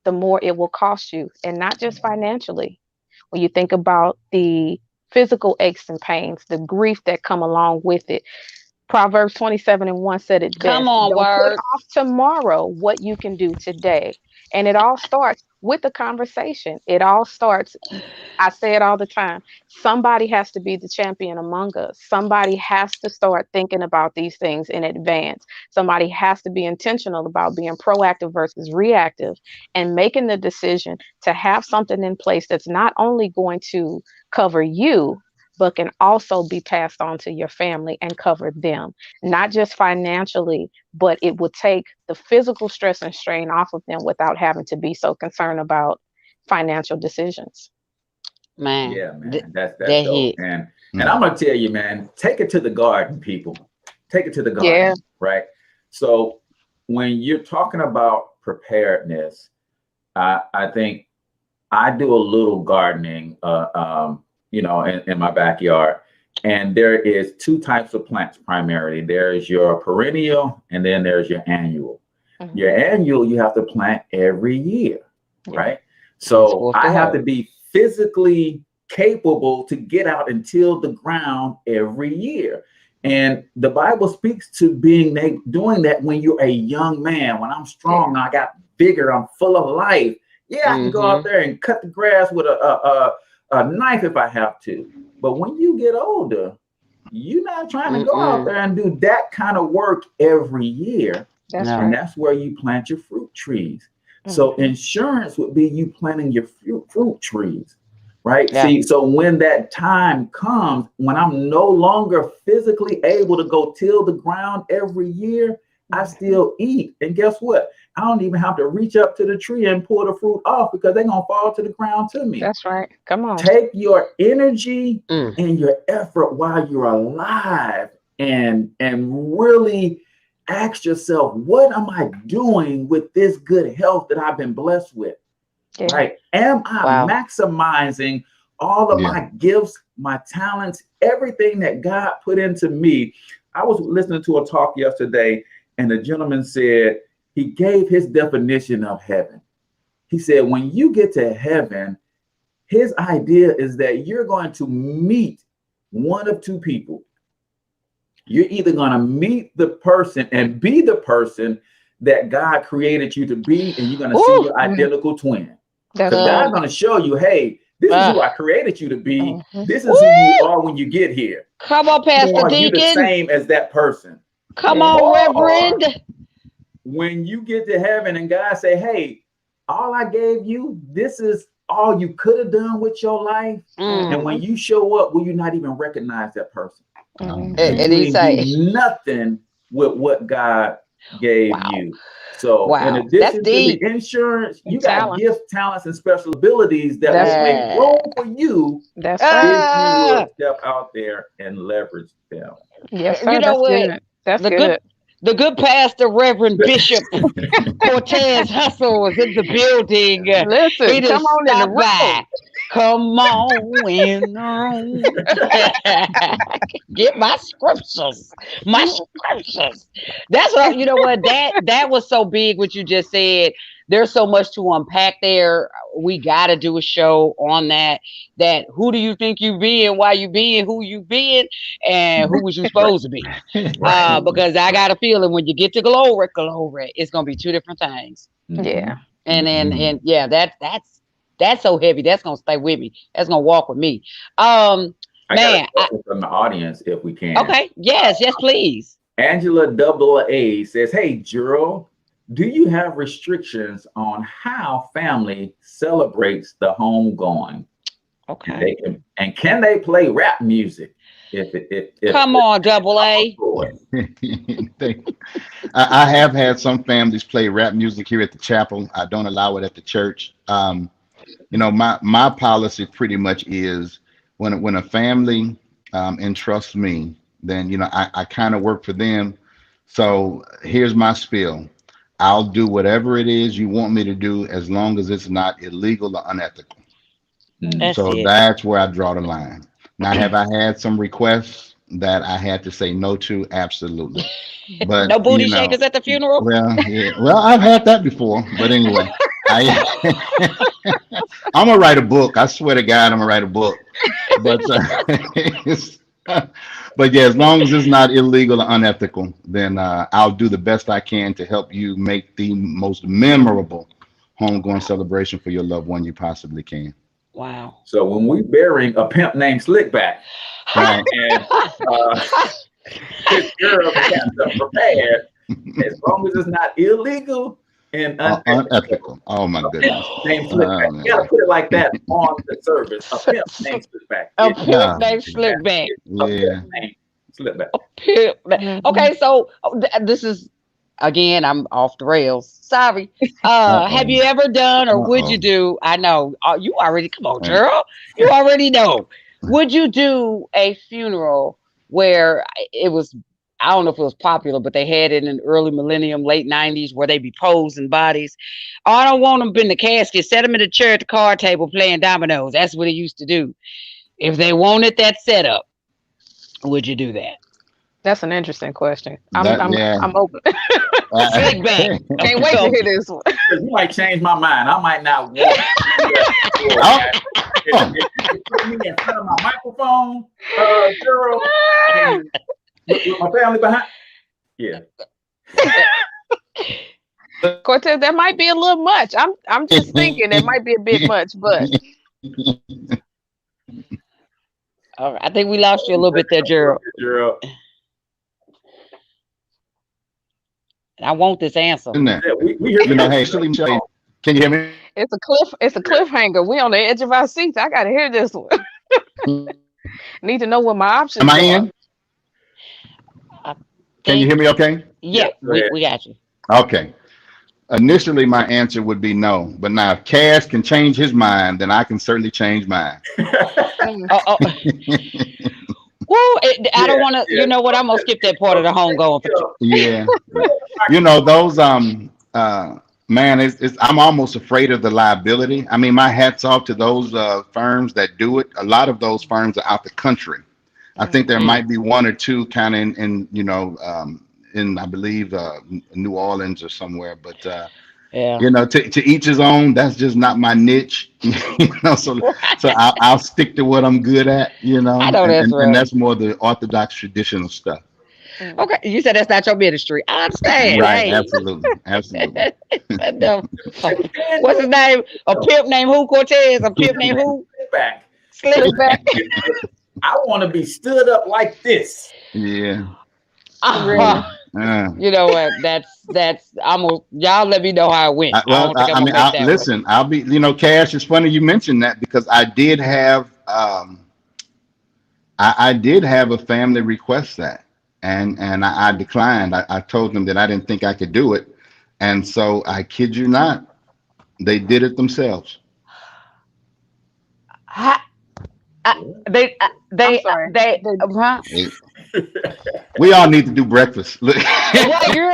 the more it will cost you, and not just financially. When you think about the physical aches and pains, the grief that come along with it. Proverbs 27:1 said it best. Come on, Don't put off tomorrow what you can do today. And it all starts with the conversation. It all starts, I say it all the time, somebody has to be the champion among us. Somebody has to start thinking about these things in advance. Somebody has to be intentional about being proactive versus reactive and making the decision to have something in place that's not only going to cover you, but can also be passed on to your family and cover them, not just financially, but it would take the physical stress and strain off of them without having to be so concerned about financial decisions. Man. Yeah, man. That's dope. And I'm going to tell you, man, take it to the garden, people. Take it to the garden, right? So when you're talking about preparedness, I think I do a little gardening, in my backyard. And there is 2 types of plants primarily. There's your perennial and then there's your annual. Your annual, you have to plant every year, right? So I have to be physically capable to get out and till the ground every year. And the Bible speaks to doing that when you're a young man. When I'm strong, I got bigger, I'm full of life. Yeah, I can go out there and cut the grass with a knife if I have to. But when you get older, you're not trying to go out there and do that kind of work every year. That's where you plant your fruit trees. So insurance would be you planting your fruit trees, right? See, so when that time comes, when I'm no longer physically able to go till the ground every year, I still eat. And guess what? I don't even have to reach up to the tree and pull the fruit off because they're going to fall to the ground to me. That's right. Come on. Take your energy and your effort while you're alive and really ask yourself, what am I doing with this good health that I've been blessed with? Right? Am I maximizing all of my gifts, my talents, everything that God put into me? I was listening to a talk yesterday and the gentleman said, he gave his definition of heaven. He said, when you get to heaven, his idea is that you're going to meet one of 2 people. You're either going to meet the person and be the person that God created you to be, and you're going to see your identical twin. Because God's going to show you, hey, this is who I created you to be. This is who you are when you get here. Come on, Pastor Deacon. You're the same as that person. Come on, Reverend. When you get to heaven and God say, hey, all I gave you, this is all you could have done with your life. And when you show up, will you not even recognize that person? And you he ain't say, do nothing with what God gave wow, you. So in wow, that's addition to the deep. insurance, you And got talent. gifts, talents, and special abilities that That's will make Uh, room for you that's right. if you uh, will step out there and leverage them. Yes, you sir. know That's what? good. That's The good good. the good pastor, Reverend Bishop Cortez Hustle was in the building. He Listen, come just on in the stopped by. room. Come on in the room. Get my scriptures. My scriptures. That's what you know what that was so big what you just said. There's so much to unpack there. We gotta do a show on that. That who do you think you being, why you being, who you being, and who was you supposed to be? Right. Because I got a feeling when you get to glory, it's gonna be two different things. Yeah. And yeah, that's so heavy. That's gonna stay with me. That's gonna walk with me. I got Man. a question from the audience if we can. Okay. Yes, please. Angela AA says, "Hey, Gerald, do you have restrictions on how family celebrates the homegoing? Okay. Can they play rap music? If Come on, AA. I have had some families play rap music here at the chapel. I don't allow it at the church. My policy pretty much is when a family entrusts me, then I kind of work for them. So here's my spiel. I'll do whatever it is you want me to do as long as it's not illegal or unethical. That's So it. that's where I draw the line. Now, have I had some requests that I had to say no to? Absolutely. But No booty shakers at the funeral? well, yeah. Well, I've had that before. But anyway, I'm gonna write a book. I swear to God, I'm gonna write a book. But but yeah, as long as it's not illegal or unethical, then I'll do the best I can to help you make the most memorable homegoing celebration for your loved one you possibly can. Wow. So when we burying a pimp named Slickback, Right. and this girl got stuff prepared, as long as it's not illegal and Unethical. Oh my goodness. named Slickback. You gotta put it like that on the service. A pimp named Slickback. A pimp named Slickback. A Yeah. pimp named Slickback. Pimp. Mhm. Okay, so this is again, I'm off the rails. Sorry. Have you ever done or would you do? I know you already. Come on, Gerald. You already know. Would you do a funeral where it was? I don't know if it was popular, but they had it in the early millennium, late 90s, where they be posing bodies. Oh, I don't want them in the casket. Set them in the chair at the card table playing dominoes. That's what they used to do. If they wanted that setup, would you do that? That's an interesting question. I'm open. Slickback. Can't wait to hear this one. You might change my mind. I might not want that. If you put me in front of my microphone, Gerald, and with my family behind. Yeah. Cortez, that might be a little much. I'm just thinking it might be a bit much, but all right. I think we lost you a little bit there, Gerald. I want this answer. Yeah, we hear you. Hey, can you hear me? it's a cliffhanger. We on the edge of our seats. I gotta hear this one. Need to know what my options Am I are. in? Can you hear me okay? Yeah, we got you. Okay. Initially, my answer would be no. But now, if Cass can change his mind, then I can certainly change mine. Well, I don't want to. You know what? I'm gonna skip that part of the homegoing. Yeah. Those man, I'm almost afraid of the liability. I mean, my hat's off to those firms that do it. A lot of those firms are out the country. I think there might be one or two kind of in I believe New Orleans or somewhere, but to each his own. That's just not my niche. So I'll stick to what I'm good at. I know and that's more the Orthodox traditional stuff. Okay, you said that's not your ministry. I understand. Right? Hey. Absolutely. What's his name? A pimp named who? Cortez? A pimp named who? Slickback. I want to be stood up like this. Yeah. You know what? That's y'all let me know how it went. Listen, I'll be, Cash, it's funny you mentioned that because I did have I did have a family request that, and I declined. I told them that I didn't think I could do it, and so I kid you not, they did it themselves. They I'm sorry. huh? We all need to do breakfast. Look. What, you're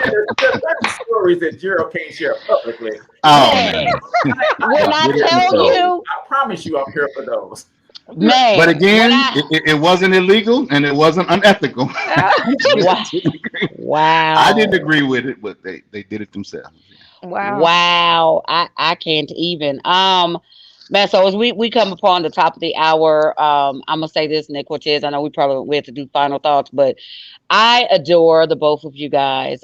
There's stories that Gerald can't share publicly. Oh, Man. man. When I tell you, I promise you, I'm here for those. man. But again, when it wasn't illegal and it wasn't unethical. Wow. I didn't agree with it, but they did it themselves. Wow. Wow. I can't even. Man, so as we come upon the top of the hour, I'm gonna say this, Nick Cortez. I know we have to do final thoughts, but I adore the both of you guys.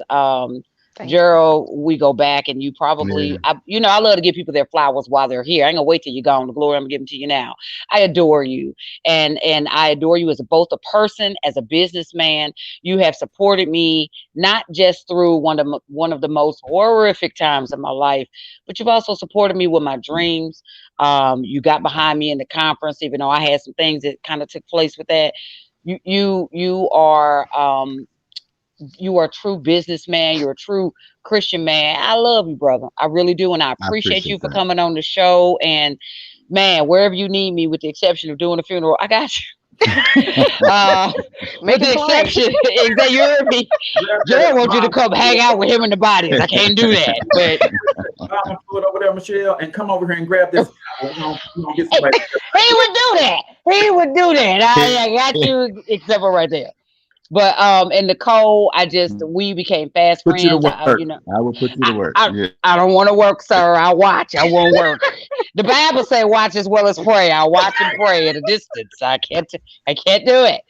Thank Gerald, we go back and you probably, I love to give people their flowers while they're here. I ain't gonna wait till you're gone. The glory, I'm gonna give them to you now. I adore you, and I adore you as both a person, as a businessman. You have supported me not just through one of the most horrific times of my life, but you've also supported me with my dreams. You got behind me in the conference, even though I had some things that kind of took place with that. You are a true businessman. You're a true Christian man. I love you, brother. I really do. And I appreciate you for coming on the show. And man, wherever you need me, with the exception of doing a funeral, I got you. With the exception, that you heard me. Jared wants you to come hang out with him in the bodies. I can't do that. But I'm gonna pull it over there, Michelle, and come over here and grab this. We're gonna get somebody. He would do that. He would do that. I got you, except for right there. But and Nicole, we became fast Put you to friends. work. I will put you to work. I don't want to work, sir. I watch. I won't work. The Bible say watch as well as pray. I watch and pray at a distance. I can't do it.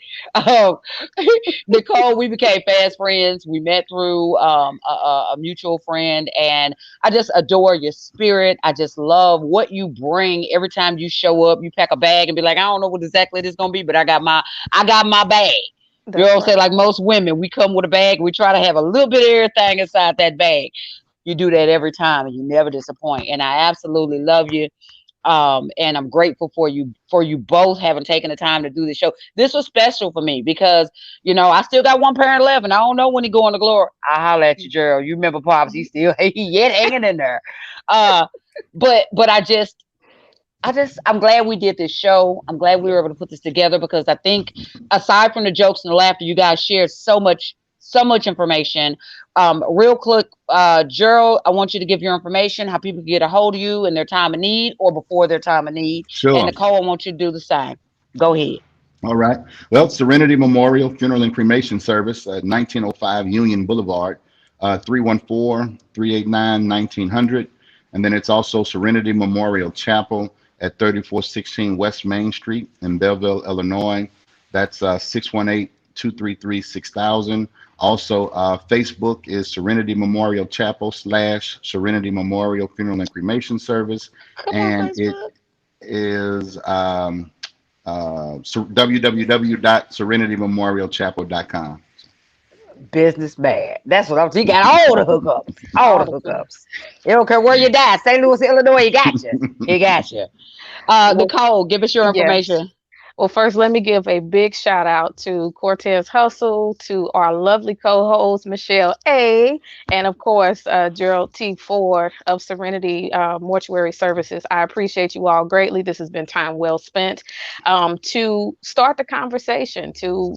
Nicole, we became fast friends. We met through a mutual friend, and I just adore your spirit. I just love what you bring every time you show up. You pack a bag and be like, I don't know what exactly this is gonna be, but I got my bag. You know what I'm saying? Like most women, we come with a bag. We try to have a little bit of everything inside that bag. You do that every time, and you never disappoint. And I absolutely love you. And I'm grateful for you both having taken the time to do this show. This was special for me because, I still got one parent left, and I don't know when he go on to glory. I holler at you, Gerald. You remember Pops? He's still yet hanging in there. But I'm glad we did this show. I'm glad we were able to put this together because I think aside from the jokes and the laughter, you guys shared so much information. Real quick, Gerald, I want you to give your information, how people can get a hold of you in their time of need or before their time of need. Sure. And Nicole, I want you to do the same. Go ahead. All right. Well, Serenity Memorial Funeral and Cremation Service at 1905 Union Boulevard, 314-389-1900. And then it's also Serenity Memorial Chapel at 3416 West Main Street in Belleville, Illinois. That's 618-233-6000. Also, Facebook is Serenity Memorial Chapel / Serenity Memorial Funeral and Cremation Service. And it is www.serenitymemorialchapel.com. Business bad. That's what he got all the hookups. All the hookups. You don't care where you die. St. Louis, Illinois, he got you. He got you. Nicole, give us your information. Yes. Well, first, let me give a big shout out to CORTEZ Hustle, to our lovely co-host, Michelle A., and of course, Gerald T. Ford of Serenity Mortuary Services. I appreciate you all greatly. This has been time well spent. To start the conversation, to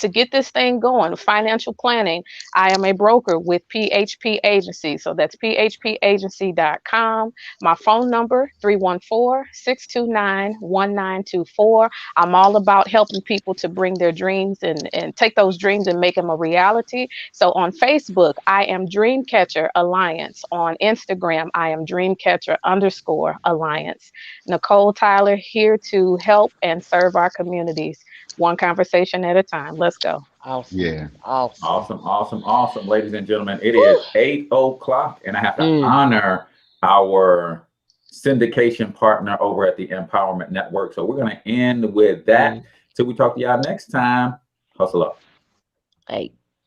get this thing going, financial planning, I am a broker with PHP Agency. So that's phpagency.com. My phone number, 314-629-1924. I'm all about helping people to bring their dreams and take those dreams and make them a reality. So on Facebook, I am Dreamcatcher Alliance. On Instagram, I am Dreamcatcher_Alliance. Nicole Tyler, here to help and serve our communities, one conversation at a time. Let's go. Awesome. Yeah. Awesome. Ladies and gentlemen, it is 8:00, and I have to honor our syndication partner over at the Empowerment Network. So we're going to end with that. Till we talk to y'all next time. Hustle up. Hey.